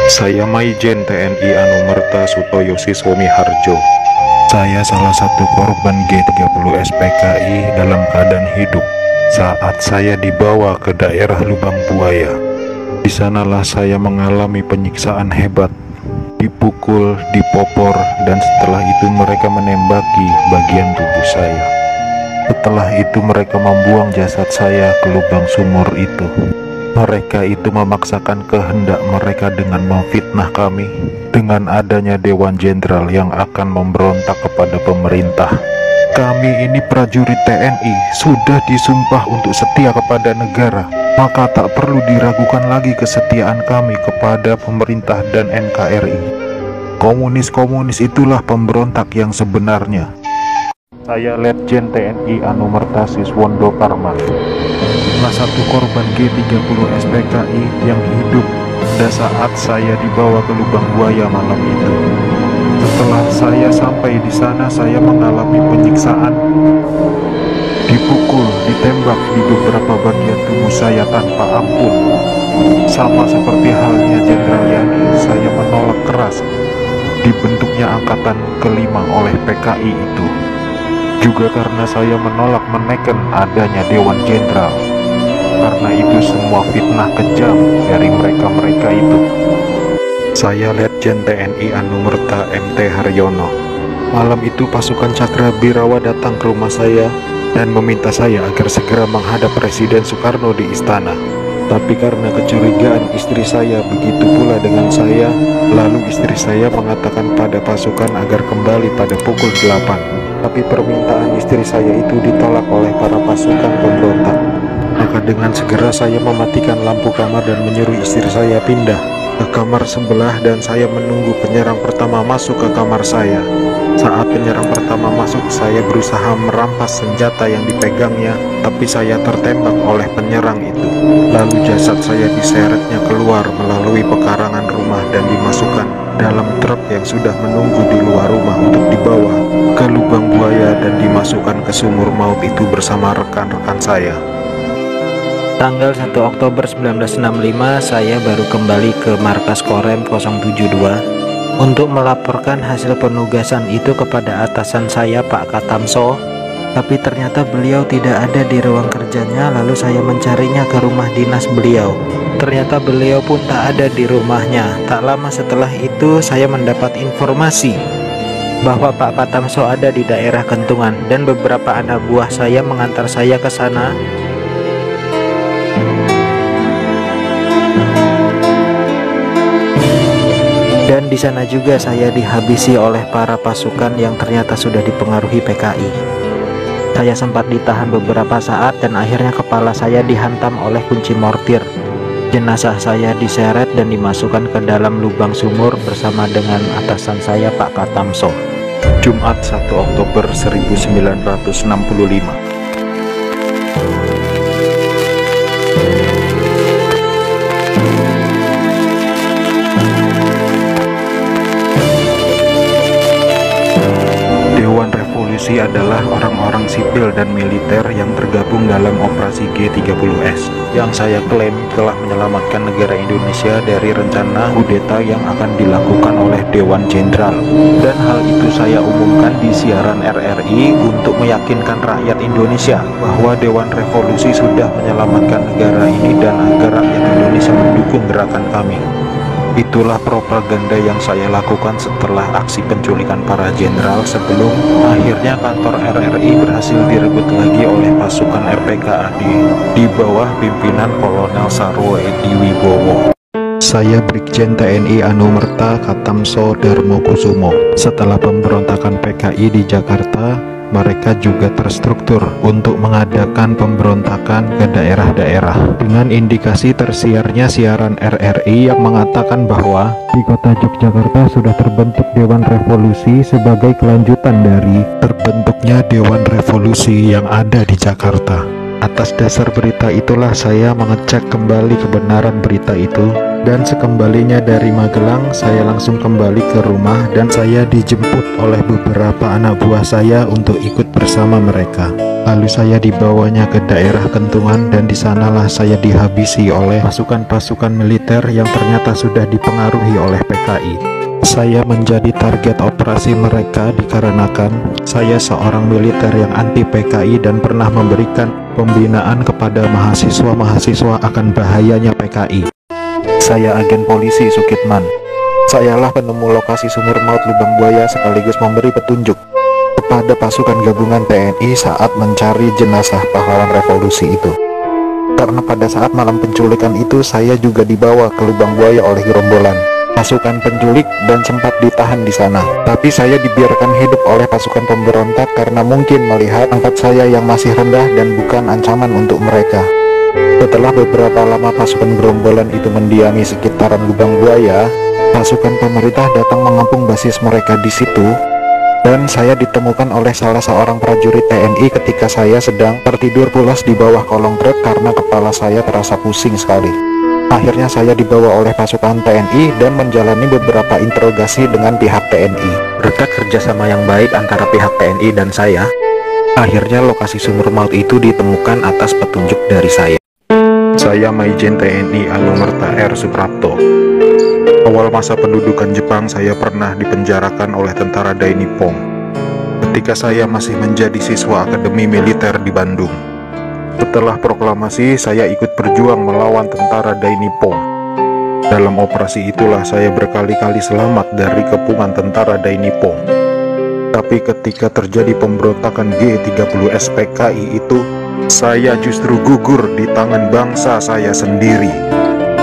Saya Maijen TNI Anumerta Sutoyo Siswomi Harjo. Saya salah satu korban G30 SPKI dalam keadaan hidup saat saya dibawa ke daerah Lubang Buaya. Di sanalah saya mengalami penyiksaan hebat, dipukul, dipopor, dan setelah itu mereka menembaki bagian tubuh saya. Setelah itu mereka membuang jasad saya ke lubang sumur itu. Mereka itu memaksakan kehendak mereka dengan memfitnah kami dengan adanya Dewan Jenderal yang akan memberontak kepada pemerintah. Kami ini prajurit TNI sudah disumpah untuk setia kepada negara, maka tak perlu diragukan lagi kesetiaan kami kepada pemerintah dan NKRI. Komunis-komunis itulah pemberontak yang sebenarnya. Saya Letjen TNI Anumerta Siswondo Karma, salah satu korban G30 SPKI yang hidup pada saat saya dibawa ke Lubang Buaya malam itu. Setelah saya sampai di sana, saya mengalami penyiksaan, dipukul, ditembak di beberapa bagian tubuh saya tanpa ampun. Sama seperti halnya Jenderal Yani, saya menolak keras dibentuknya angkatan kelima oleh PKI itu. Juga karena saya menolak menekan adanya Dewan Jenderal. Karena itu semua fitnah kejam dari mereka-mereka itu. Saya Letjen TNI Anumerta MT Haryono. Malam itu pasukan Cakrabirawa datang ke rumah saya dan meminta saya agar segera menghadap Presiden Soekarno di istana. Tapi karena kecurigaan istri saya begitu pula dengan saya, lalu istri saya mengatakan pada pasukan agar kembali pada pukul 8. Tapi permintaan istri saya itu ditolak oleh para pasukan pemberontak. Maka dengan segera saya mematikan lampu kamar dan menyuruh istri saya pindah ke kamar sebelah, dan saya menunggu penyerang pertama masuk ke kamar saya. Saat penyerang pertama masuk, saya berusaha merampas senjata yang dipegangnya, tapi saya tertembak oleh penyerang itu. Lalu jasad saya diseretnya keluar melalui pekarangan rumah dan dimasukkan dalam truk yang sudah menunggu di luar rumah untuk dibawa ke Lubang Buaya dan dimasukkan ke sumur maut itu bersama rekan-rekan saya. Tanggal 1 Oktober 1965 saya baru kembali ke markas Korem 072 untuk melaporkan hasil penugasan itu kepada atasan saya Pak Katamso. Tapi ternyata beliau tidak ada di ruang kerjanya. Lalu saya mencarinya ke rumah dinas beliau. Ternyata beliau pun tak ada di rumahnya. Tak lama setelah itu saya mendapat informasi bahwa Pak Katamso ada di daerah Kentungan dan beberapa anak buah saya mengantar saya ke sana. Dan di sana juga saya dihabisi oleh para pasukan yang ternyata sudah dipengaruhi PKI. Saya sempat ditahan beberapa saat dan akhirnya kepala saya dihantam oleh kunci mortir. Jenazah saya diseret dan dimasukkan ke dalam lubang sumur bersama dengan atasan saya Pak Katamso. Jumat 1 Oktober 1965. Dewan Revolusi adalah orang-orang sipil dan militer yang tergabung dalam operasi G30S yang saya klaim telah menyelamatkan negara Indonesia dari rencana kudeta yang akan dilakukan oleh Dewan Jenderal. Dan hal itu saya umumkan di siaran RRI untuk meyakinkan rakyat Indonesia bahwa Dewan Revolusi sudah menyelamatkan negara ini dan agar rakyat Indonesia mendukung gerakan kami. Itulah propaganda yang saya lakukan setelah aksi penculikan para jenderal sebelum akhirnya kantor RRI berhasil direbut lagi oleh pasukan RPKAD di bawah pimpinan Kolonel Sarwo Edi Wibowo. Saya Brigjen TNI Anumerta Katamso Darmokusumo. Setelah pemberontakan PKI di Jakarta, mereka juga terstruktur untuk mengadakan pemberontakan ke daerah-daerah dengan indikasi tersiarnya siaran RRI yang mengatakan bahwa di kota Yogyakarta sudah terbentuk Dewan Revolusi sebagai kelanjutan dari terbentuknya Dewan Revolusi yang ada di Jakarta. Atas dasar berita itulah saya mengecek kembali kebenaran berita itu, dan sekembalinya dari Magelang saya langsung kembali ke rumah dan saya dijemput oleh beberapa anak buah saya untuk ikut bersama mereka. Lalu saya dibawanya ke daerah Kentungan dan di sanalah saya dihabisi oleh pasukan-pasukan militer yang ternyata sudah dipengaruhi oleh PKI. Saya menjadi target operasi mereka dikarenakan saya seorang militer yang anti PKI dan pernah memberikan pembinaan kepada mahasiswa-mahasiswa akan bahayanya PKI. Saya agen polisi Sukitman. Sayalah penemu lokasi sumur maut lubang buaya sekaligus memberi petunjuk kepada pasukan gabungan TNI saat mencari jenazah pahlawan revolusi itu. Karena pada saat malam penculikan itu saya juga dibawa ke lubang buaya oleh gerombolan pasukan penculik dan sempat ditahan di sana. Tapi saya dibiarkan hidup oleh pasukan pemberontak karena mungkin melihat pangkat saya yang masih rendah dan bukan ancaman untuk mereka. Setelah beberapa lama pasukan gerombolan itu mendiami sekitaran lubang buaya, pasukan pemerintah datang mengepung basis mereka di situ. Dan saya ditemukan oleh salah seorang prajurit TNI ketika saya sedang tertidur pulas di bawah kolong truk karena kepala saya terasa pusing sekali. Akhirnya saya dibawa oleh pasukan TNI dan menjalani beberapa interogasi dengan pihak TNI. Berkat kerjasama yang baik antara pihak TNI dan saya, akhirnya lokasi sumur maut itu ditemukan atas petunjuk dari saya. Saya Maijen TNI Anumerta R. Suprapto. Awal masa pendudukan Jepang saya pernah dipenjarakan oleh tentara Dai Nippon ketika saya masih menjadi siswa akademi militer di Bandung. Setelah proklamasi, saya ikut berjuang melawan tentara Dai Nippon. Dalam operasi itulah saya berkali-kali selamat dari kepungan tentara Dai Nippon. Tapi ketika terjadi pemberontakan G30 SPKI itu, saya justru gugur di tangan bangsa saya sendiri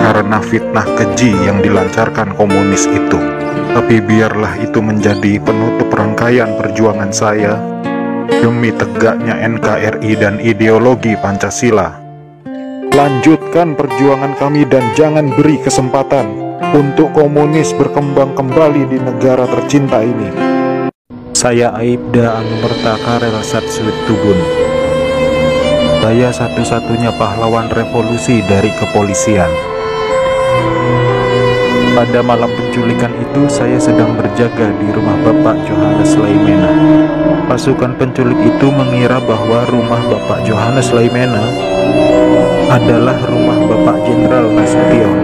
karena fitnah keji yang dilancarkan komunis itu. Tapi biarlah itu menjadi penutup rangkaian perjuangan saya demi tegaknya NKRI dan ideologi Pancasila. Lanjutkan perjuangan kami dan jangan beri kesempatan untuk komunis berkembang kembali di negara tercinta ini. Saya Aibda Anumerta Karel Satsuit Tubun. Saya satu-satunya pahlawan revolusi dari kepolisian. Pada malam penculikan itu saya sedang berjaga di rumah Bapak Johannes Laimena. Pasukan penculik itu mengira bahwa rumah Bapak Johannes Laimena adalah rumah Bapak Jenderal Nasution.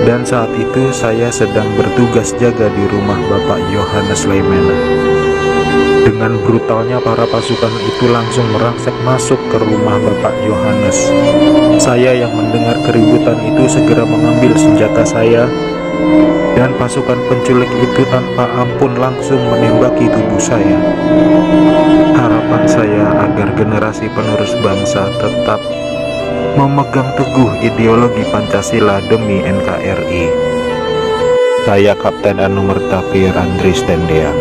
Dan saat itu saya sedang bertugas jaga di rumah Bapak Johannes Laimena. Dengan brutalnya para pasukan itu langsung merangsek masuk ke rumah Bapak Johannes. Saya yang mendengar keributan itu segera mengambil senjata saya, dan pasukan penculik itu tanpa ampun langsung menembaki tubuh saya. Harapan saya agar generasi penerus bangsa tetap memegang teguh ideologi Pancasila demi NKRI. Saya Kapten Anumerta Pierre Andries Tendean.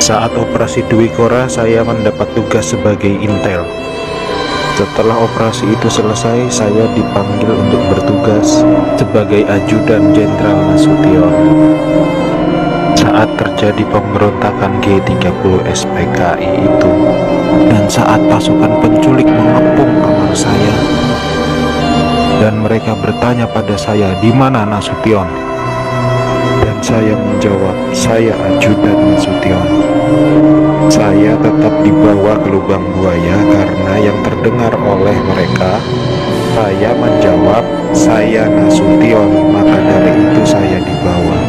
Saat operasi Dwi Kora, saya mendapat tugas sebagai intel. Setelah operasi itu selesai, saya dipanggil untuk bertugas sebagai ajudan Jenderal Nasution. Saat terjadi pemberontakan G30 SPKI itu, dan saat pasukan penculik mengepung kamar saya, dan mereka bertanya pada saya, "Di mana Nasution?" Dan saya menjawab, "Saya ajudan Nasution." Saya tetap dibawa ke lubang buaya karena yang terdengar oleh mereka, saya menjawab, "Saya Nasution," maka dari itu saya dibawa.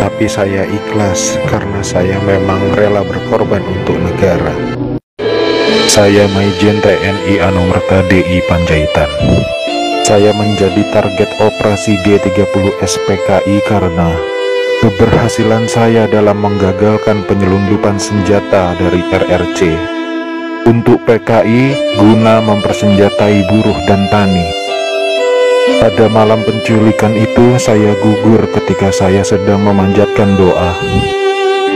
Tapi saya ikhlas karena saya memang rela berkorban untuk negara. Saya Maijen TNI Anumerta DI Panjaitan. Saya menjadi target operasi G30 SPKI karena keberhasilan saya dalam menggagalkan penyelundupan senjata dari RRC untuk PKI guna mempersenjatai buruh dan tani. Pada malam penculikan itu saya gugur ketika saya sedang memanjatkan doa.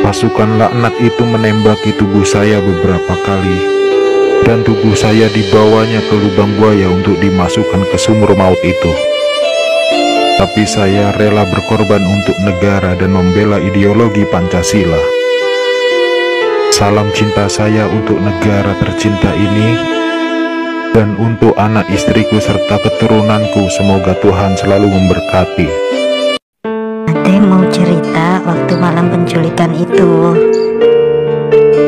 Pasukan laknat itu menembaki tubuh saya beberapa kali, dan tubuh saya dibawanya ke lubang buaya untuk dimasukkan ke sumur maut itu. Tapi saya rela berkorban untuk negara dan membela ideologi Pancasila. Salam cinta saya untuk negara tercinta ini, dan untuk anak istriku serta keturunanku, semoga Tuhan selalu memberkati. Ade mau cerita waktu malam penculikan itu.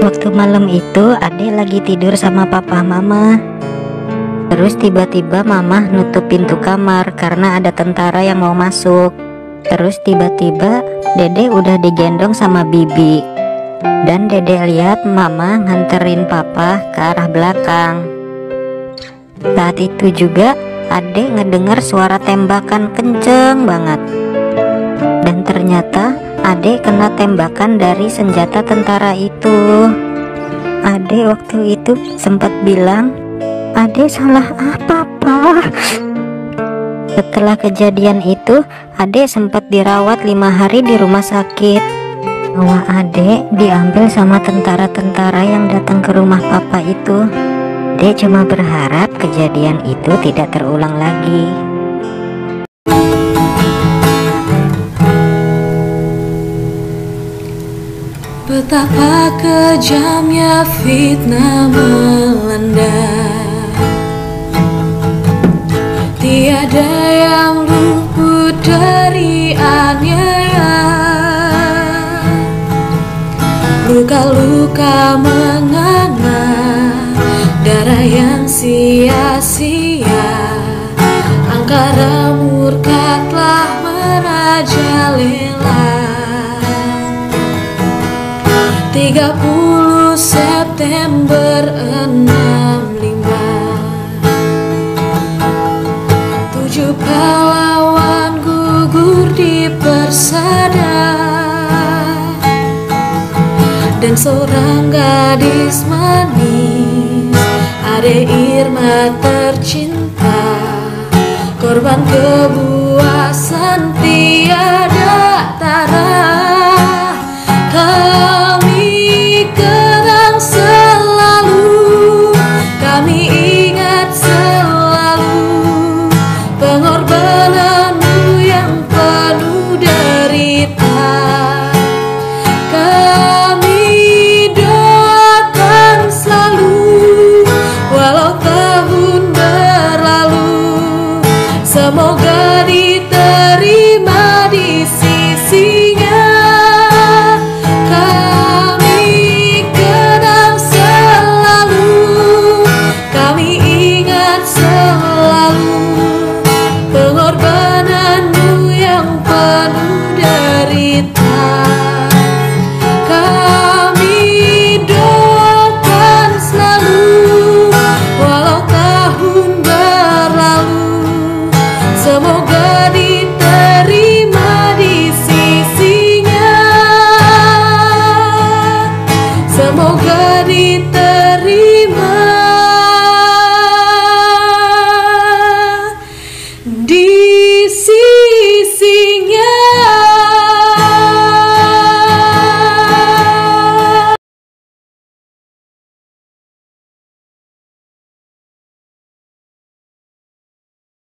Waktu Waktu malam itu Ade lagi tidur sama papa mama. Terus tiba-tiba mama nutup pintu kamar karena ada tentara yang mau masuk. Terus tiba-tiba Dede udah digendong sama bibi. Dan Dede lihat mama nganterin papa ke arah belakang. Saat itu juga Ade ngedengar suara tembakan kenceng banget. Dan ternyata Ade kena tembakan dari senjata tentara itu. Ade waktu itu sempat bilang, "Ade salah apa, Pak?" Setelah kejadian itu, Ade sempat dirawat 5 hari di rumah sakit. Nyawa Ade diambil sama tentara-tentara yang datang ke rumah papa itu. Ade cuma berharap kejadian itu tidak terulang lagi. Betapa kejamnya fitnah melanda, tiada yang luput dari aniaya. Luka-luka menganga, darah yang sia-sia. Angkara murka telah merajalela. 30 September 65, 7 pahlawan gugur di persada. Dan seorang gadis manis, Ade Irma tercinta, korban kebuasan tiada